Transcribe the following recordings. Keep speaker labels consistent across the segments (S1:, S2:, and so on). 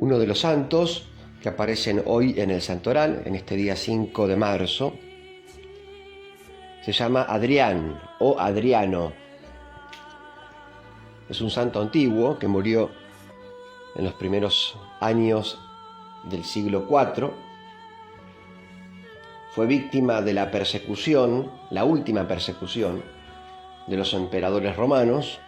S1: Uno de los santos que aparecen hoy en el santoral, en este día 5 de marzo, se llama Adrián o Adriano. Es un santo antiguo que murió en los primeros años del siglo IV. Fue víctima de la persecución, la última persecución de los emperadores romanos.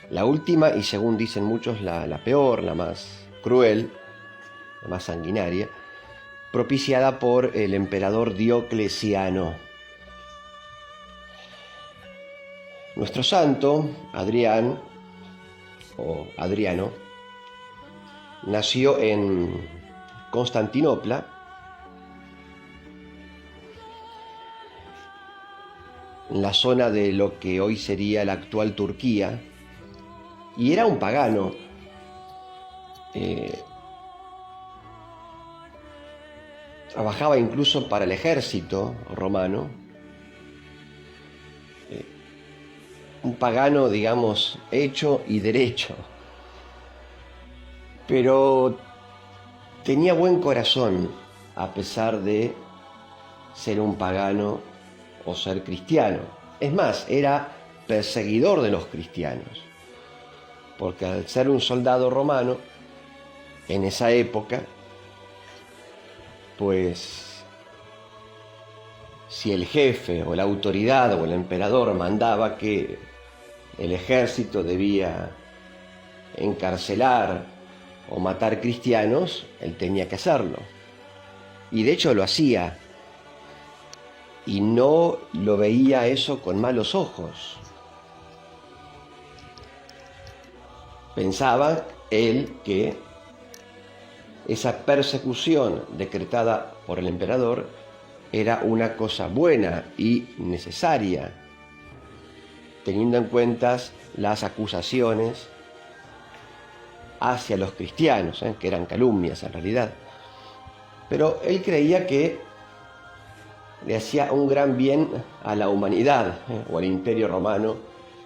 S1: La última y, según dicen muchos, la peor, la más cruel, la más sanguinaria, propiciada por el emperador Diocleciano. Nuestro santo, Adrián, o Adriano, nació en Constantinopla, en la zona de lo que hoy sería la actual Turquía, y era un pagano. Trabajaba incluso para el ejército romano. Un pagano, digamos, hecho y derecho. Pero tenía buen corazón, a pesar de ser un pagano o ser cristiano. Es más, era perseguidor de los cristianos, porque al ser un soldado romano, en esa época, pues si el jefe o la autoridad o el emperador mandaba que el ejército debía encarcelar o matar cristianos, él tenía que hacerlo. Y de hecho lo hacía. Y no lo veía eso con malos ojos. Pensaba él que esa persecución decretada por el emperador era una cosa buena y necesaria, teniendo en cuenta las acusaciones hacia los cristianos, que eran calumnias en realidad. Pero él creía que le hacía un gran bien a la humanidad, o al Imperio Romano,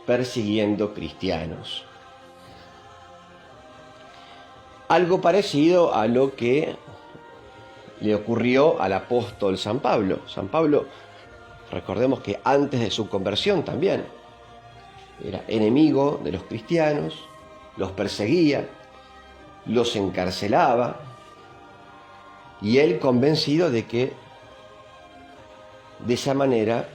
S1: persiguiendo cristianos. Algo parecido a lo que le ocurrió al apóstol San Pablo. San Pablo, recordemos que antes de su conversión también era enemigo de los cristianos, los perseguía, los encarcelaba, y él convencido de que de esa manera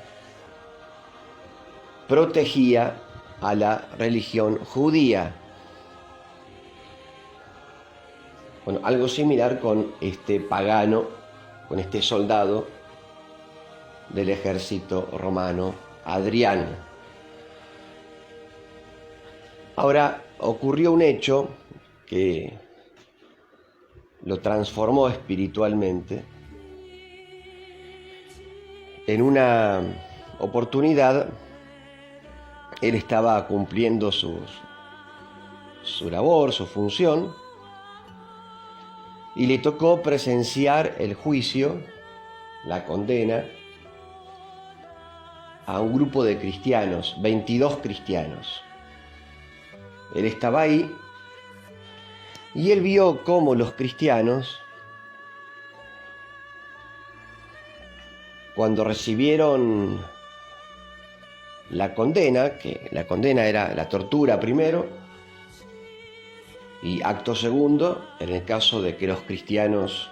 S1: protegía a la religión judía. Bueno, algo similar con este pagano, con este soldado del ejército romano, Adrián. Ahora, ocurrió un hecho que lo transformó espiritualmente. En una oportunidad, él estaba cumpliendo su labor, su función, y le tocó presenciar el juicio, la condena, a un grupo de cristianos, 22 cristianos. Él estaba ahí y él vio cómo los cristianos, cuando recibieron la condena, que la condena era la tortura primero, y acto segundo, en el caso de que los cristianos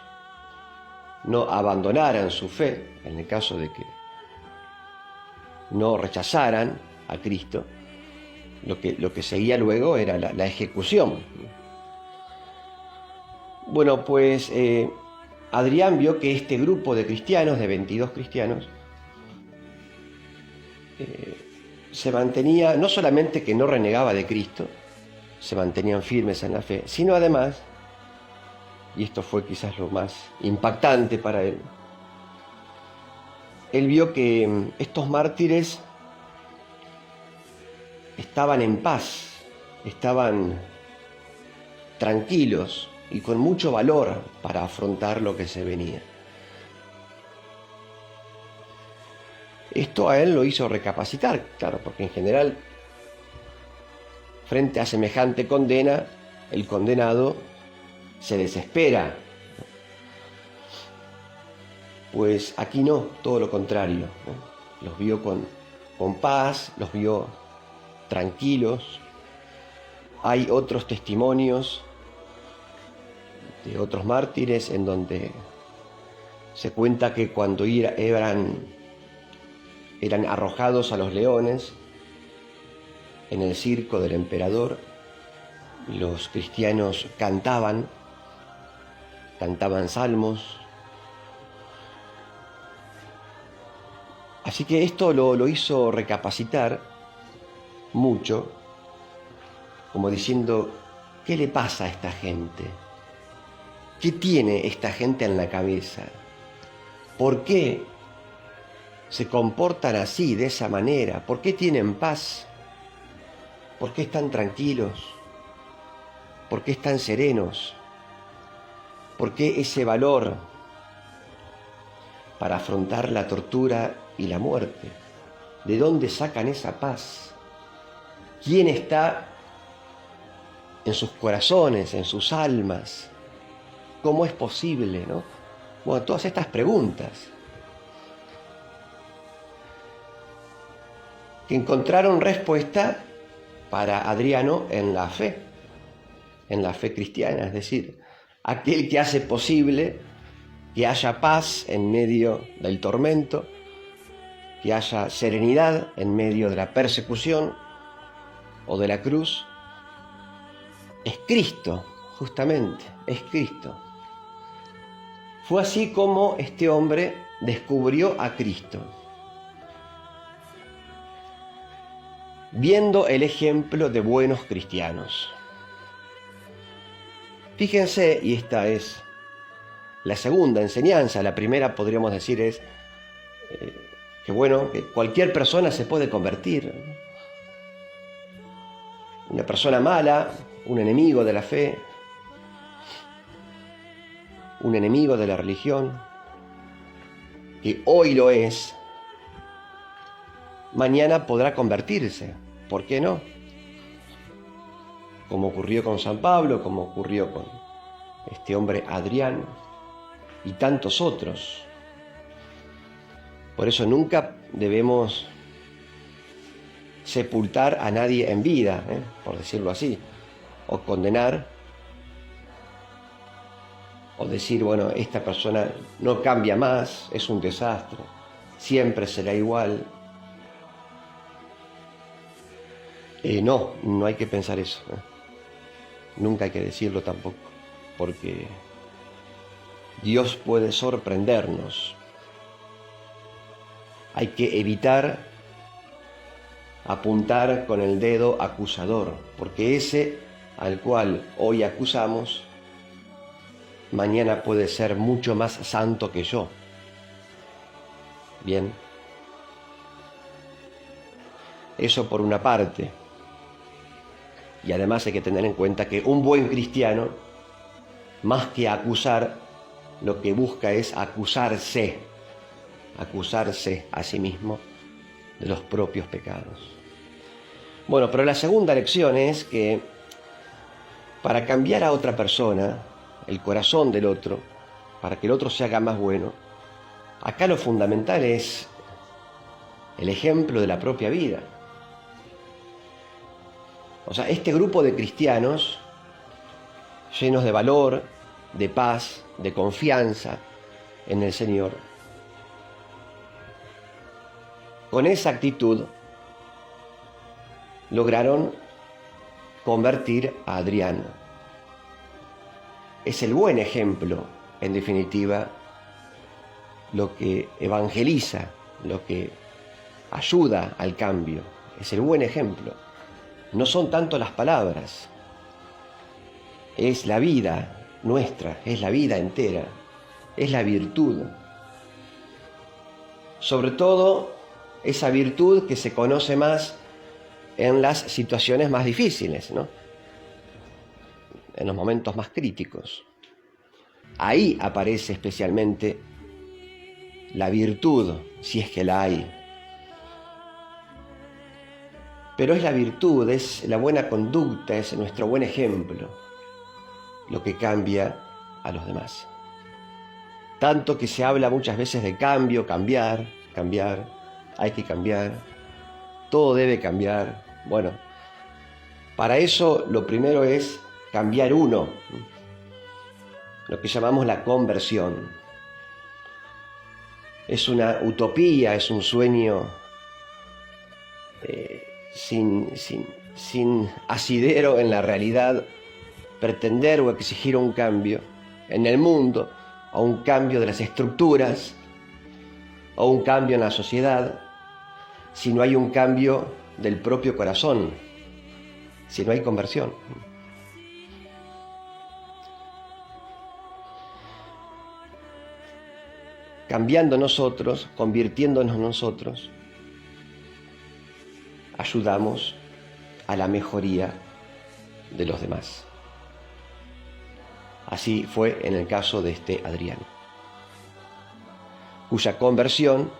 S1: no abandonaran su fe, en el caso de que no rechazaran a Cristo, lo que seguía luego era la ejecución. Bueno, pues Adrián vio que este grupo de cristianos, de 22 cristianos, se mantenía, no solamente que no renegaba de Cristo, se mantenían firmes en la fe, sino además, y esto fue quizás lo más impactante para él vio que estos mártires estaban en paz, estaban tranquilos y con mucho valor para afrontar lo que se venía. Esto a él lo hizo recapacitar, claro, porque en general, frente a semejante condena, el condenado se desespera. Pues aquí no, todo lo contrario, ¿no? Los vio con paz, los vio tranquilos. Hay otros testimonios de otros mártires en donde se cuenta que cuando eran arrojados a los leones en el circo del emperador, los cristianos cantaban salmos. Así que esto lo hizo recapacitar mucho, como diciendo, ¿qué le pasa a esta gente? ¿Qué tiene esta gente en la cabeza? ¿Por qué se comportan así, de esa manera? ¿Por qué tienen paz? ¿Por qué están tranquilos? ¿Por qué están serenos? ¿Por qué ese valor para afrontar la tortura y la muerte? ¿De dónde sacan esa paz? ¿Quién está en sus corazones, en sus almas? ¿Cómo es posible, no? Bueno, todas estas preguntas que encontraron respuesta para Adriano en la fe cristiana, es decir, aquel que hace posible que haya paz en medio del tormento, que haya serenidad en medio de la persecución o de la cruz, es Cristo, justamente, es Cristo. Fue así como este hombre descubrió a Cristo, viendo el ejemplo de buenos cristianos. Fíjense, y esta es la segunda enseñanza. La primera, podríamos decir, es que cualquier persona se puede convertir. Una persona mala, un enemigo de la fe, un enemigo de la religión, que hoy lo es, mañana podrá convertirse. ¿Por qué no? Como ocurrió con San Pablo, como ocurrió con este hombre Adriano y tantos otros. Por eso nunca debemos sepultar a nadie en vida, por decirlo así, o condenar, o decir, bueno, esta persona no cambia más, es un desastre, siempre será igual. No hay que pensar eso, nunca hay que decirlo tampoco, porque Dios puede sorprendernos. Hay que evitar apuntar con el dedo acusador, porque ese al cual hoy acusamos, mañana puede ser mucho más santo que yo. Bien, eso por una parte. Y además hay que tener en cuenta que un buen cristiano, más que acusar, lo que busca es acusarse a sí mismo de los propios pecados. Bueno, pero la segunda lección es que para cambiar a otra persona, el corazón del otro, para que el otro se haga más bueno, acá lo fundamental es el ejemplo de la propia vida. O sea, este grupo de cristianos, llenos de valor, de paz, de confianza en el Señor, con esa actitud lograron convertir a Adriano. Es el buen ejemplo, en definitiva, lo que evangeliza, lo que ayuda al cambio. Es el buen ejemplo. No son tanto las palabras, es la vida nuestra, es la vida entera, es la virtud. Sobre todo, esa virtud que se conoce más en las situaciones más difíciles, ¿no? En los momentos más críticos. Ahí aparece especialmente la virtud, si es que la hay. Pero es la virtud, es la buena conducta, es nuestro buen ejemplo, lo que cambia a los demás. Tanto que se habla muchas veces de cambio, cambiar, hay que cambiar, todo debe cambiar. Bueno, para eso lo primero es cambiar uno, lo que llamamos la conversión. Es una utopía, es un sueño sin asidero en la realidad, pretender o exigir un cambio en el mundo, o un cambio de las estructuras, o un cambio en la sociedad, si no hay un cambio del propio corazón, si no hay conversión. Cambiando nosotros, convirtiéndonos nosotros, ayudamos a la mejoría de los demás. Así fue en el caso de este Adrián, cuya conversión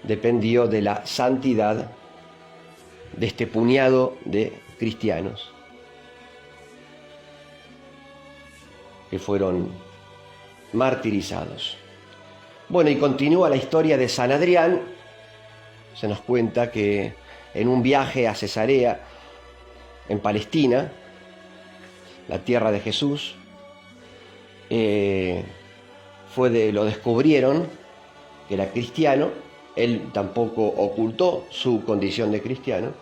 S1: dependió de la santidad de este puñado de cristianos que fueron martirizados. Bueno, y continúa la historia de San Adrián. Se nos cuenta que en un viaje a Cesarea, en Palestina, la tierra de Jesús, lo descubrieron que era cristiano. Él tampoco ocultó su condición de cristiano.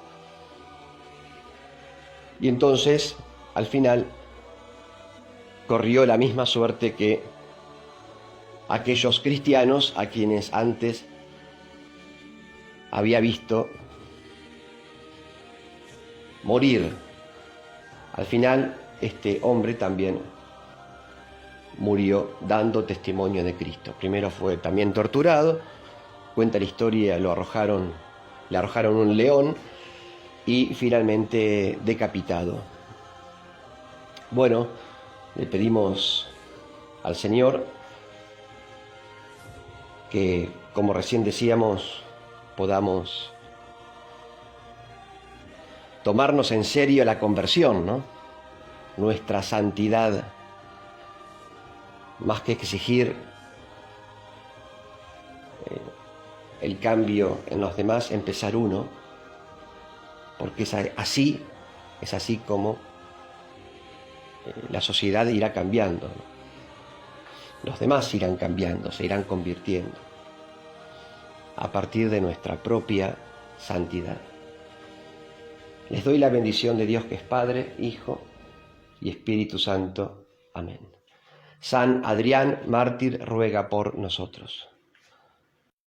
S1: Y entonces, al final, corrió la misma suerte que aquellos cristianos a quienes antes había visto morir. Al final, este hombre también murió dando testimonio de Cristo. Primero fue también torturado, cuenta la historia, le arrojaron un león y finalmente decapitado. Bueno, le pedimos al Señor que, como recién decíamos, podamos tomarnos en serio la conversión, ¿no? Nuestra santidad, más que exigir el cambio en los demás, empezar uno, porque es así como la sociedad irá cambiando, ¿no? Los demás irán cambiando, se irán convirtiendo a partir de nuestra propia santidad. Les doy la bendición de Dios, que es Padre, Hijo y Espíritu Santo. Amén. San Adrián, mártir, ruega por nosotros.